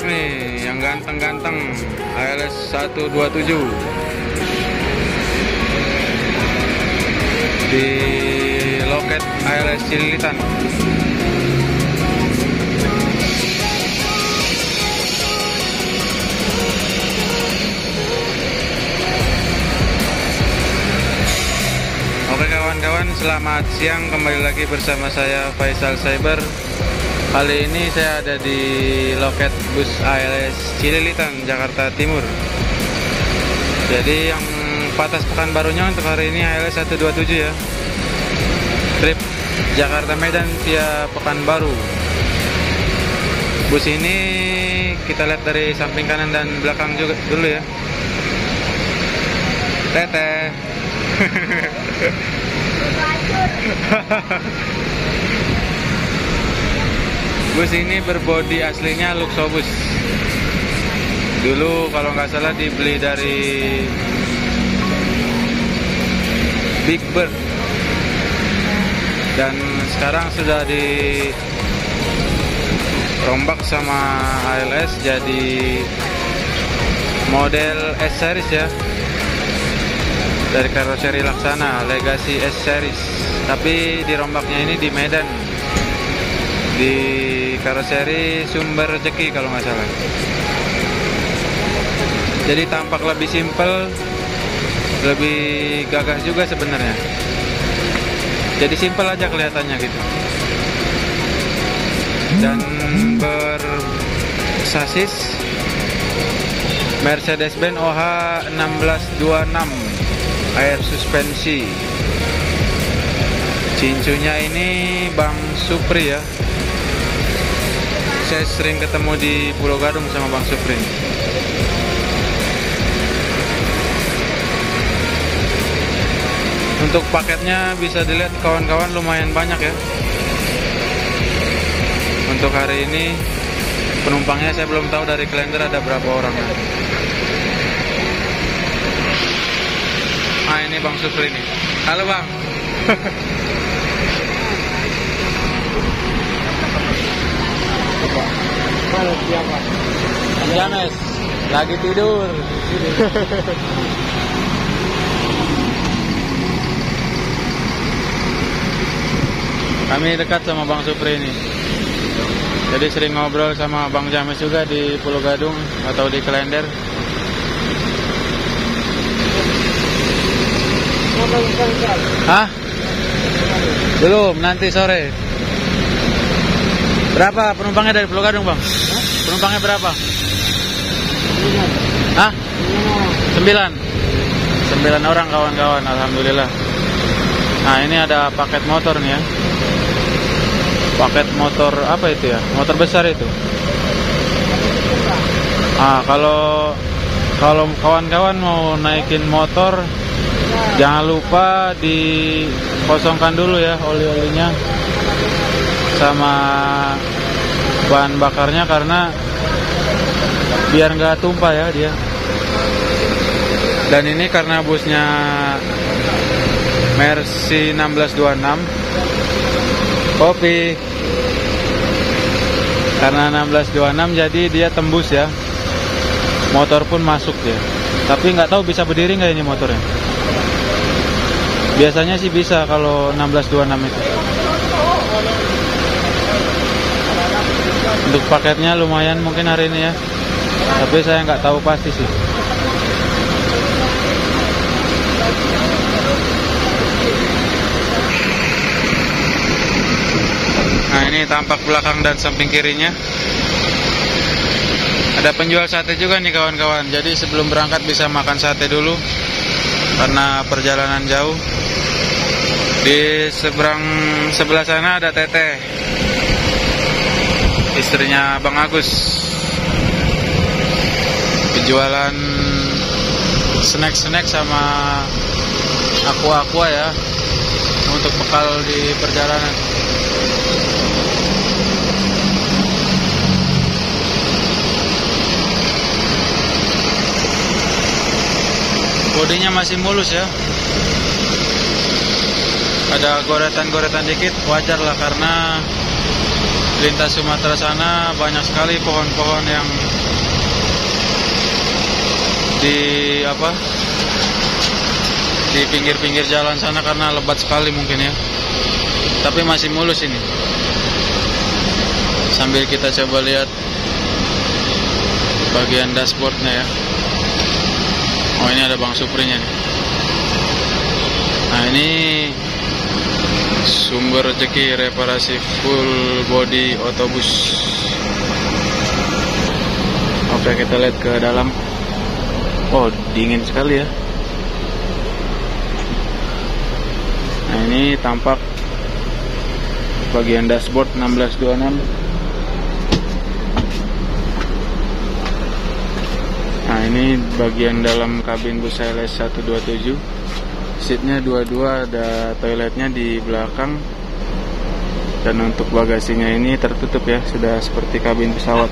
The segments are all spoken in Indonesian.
nih yang ganteng-ganteng, ALS 127 di loket ALS Cililitan. Oke kawan-kawan, selamat siang, kembali lagi bersama saya Faisal Cyber. Kali ini saya ada di loket bus ALS Cililitan, Jakarta Timur. Jadi yang Patas Pekanbarunya untuk hari ini ALS 127 ya. Trip Jakarta Medan via Pekanbaru. Bus ini kita lihat dari samping kanan dan belakang juga dulu ya. Teteh. Bus ini berbodi aslinya Luxobus. Dulu kalau nggak salah dibeli dari Big Bird, dan sekarang sudah dirombak sama ALS jadi model S series ya, dari karoseri Laksana Legacy S series, tapi dirombaknya ini di Medan, di karoseri Sumber Rezeki kalau nggak salah. Jadi tampak lebih simple, lebih gagah juga sebenarnya. Jadi simple aja kelihatannya gitu. Dan bersasis Mercedes-Benz OH 1626 air suspensi. Cincunya ini Bang Supri ya. Saya sering ketemu di Pulau Gadung sama Bang Supri. Untuk paketnya bisa dilihat kawan-kawan, lumayan banyak ya. Untuk hari ini penumpangnya saya belum tahu dari kalender ada berapa orang ya. Ah, ini Bang Supri nih. Halo Bang. Halo, siapa? James lagi tidur. Kami dekat sama Bang Supri ini. Jadi sering ngobrol sama Bang James juga di Pulau Gadung atau di Klender. Hah? Belum, nanti sore. Berapa penumpangnya dari Pulau Gadung, Bang? Penumpangnya berapa? Hah? 9 orang kawan-kawan, alhamdulillah. Nah, ini ada paket motor nih ya. Paket motor apa itu ya? Motor besar itu. Ah, kalau kawan-kawan mau naikin motor, jangan lupa dikosongkan dulu ya oli-olinya sama bahan bakarnya, karena biar nggak tumpah ya dia. Dan ini karena busnya Mercy 1626 kopi, karena 1626 jadi dia tembus ya, motor pun masuk ya. Tapi nggak tahu bisa berdiri nggak ini motornya. Biasanya sih bisa kalau 1626 itu. Untuk paketnya lumayan mungkin hari ini ya, tapi saya nggak tahu pasti sih. Nah, ini tampak belakang dan samping kirinya. Ada penjual sate juga nih kawan-kawan. Jadi sebelum berangkat bisa makan sate dulu, karena perjalanan jauh. Di sebelah sana ada Teteh, istrinya Bang Agus, penjualan snack-snack sama aqua ya, untuk bekal di perjalanan. Bodinya masih mulus ya. Ada goretan-goretan dikit, wajar lah karena lintas Sumatera sana banyak sekali pohon-pohon yang di pinggir-pinggir jalan sana karena lebat sekali mungkin ya. Tapi masih mulus ini. Sambil kita coba lihat bagian dashboardnya ya. Oh, ini ada Bang Suprinya nih. Nah, ini sumber rezeki reparasi full body otobus. Oke, kita lihat ke dalam. Oh, dingin sekali ya. Nah, ini tampak bagian dashboard 1626. Nah, ini bagian dalam kabin bus HLS 127. Seatnya dua-dua, ada toiletnya di belakang. Dan untuk bagasinya ini tertutup ya, sudah seperti kabin pesawat.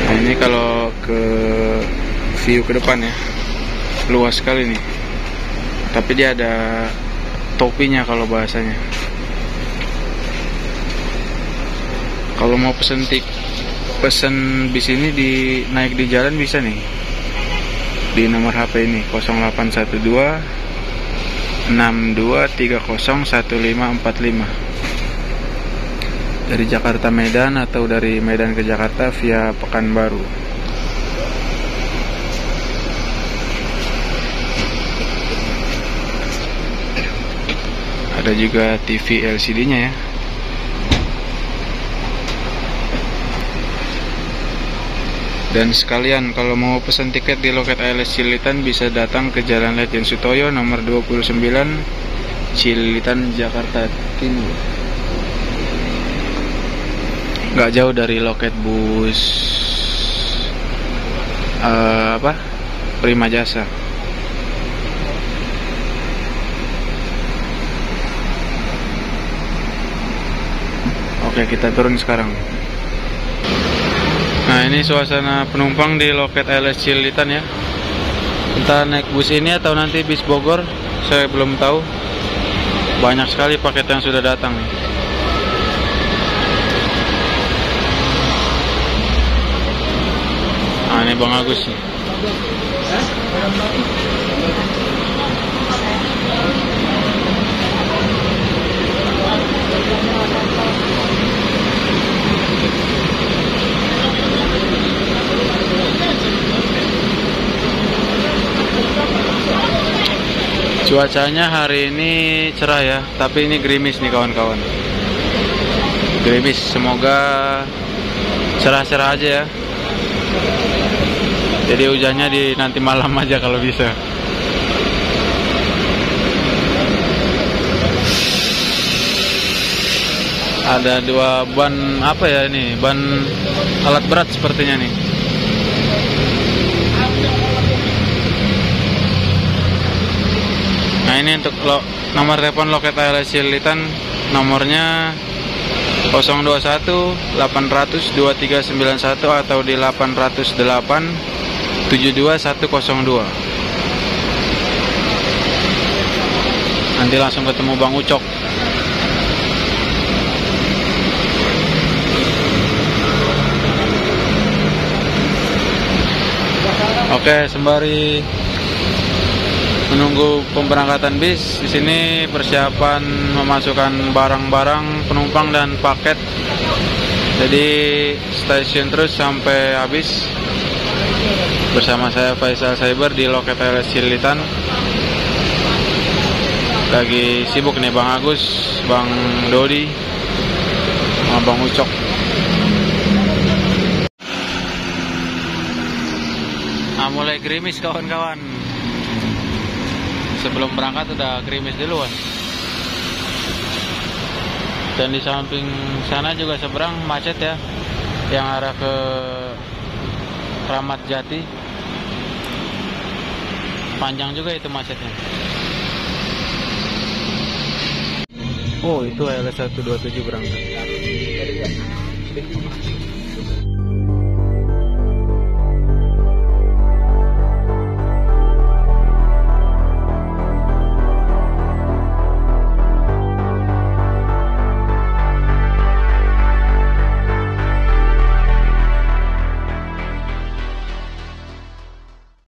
Nah, ini kalau ke view ke depan ya, luas sekali nih. Tapi dia ada topinya kalau bahasanya. Kalau mau pesen bis ini naik di jalan bisa nih. Di nomor HP ini 0812 62301545 dari Jakarta Medan atau dari Medan ke Jakarta via Pekanbaru. Ada juga TV LCD-nya ya. Dan sekalian kalau mau pesan tiket di loket HLS Cililitan bisa datang ke Jalan Ledjen Sutoyo nomor 29 Cililitan, Jakarta Timur. Nggak jauh dari loket bus Prima Jasa. Oke, kita turun sekarang. Nah, ini suasana penumpang di loket HLS Cililitan ya. Entah naik bus ini atau nanti bis Bogor, saya belum tahu. Banyak sekali paket yang sudah datang nih. Nah, ini Bang Agus nih. Cuacanya hari ini cerah ya, tapi ini gerimis nih kawan-kawan. Gerimis, semoga cerah-cerah aja ya. Jadi hujannya di nanti malam aja kalau bisa. Ada dua ban apa ya ini? Ban alat berat sepertinya nih. Nah, ini untuk nomor telepon loket HLS Cililitan, nomornya 021 800 2391 atau di 808 72102. Nanti langsung ketemu Bang Ucok. Oke, sembari menunggu pemberangkatan bis, di sini persiapan memasukkan barang-barang penumpang dan paket. Jadi stasiun terus sampai habis. Bersama saya Faisal Cyber di loket HLS Cililitan. Lagi sibuk nih Bang Agus, Bang Dodi, sama Bang Ucok. Nah, mulai gerimis kawan-kawan. Sebelum berangkat udah gerimis duluan. Dan di samping sana juga seberang macet ya, yang arah ke Ramat Jati. Panjang juga itu macetnya. Oh, itu HLS 127 berangkat.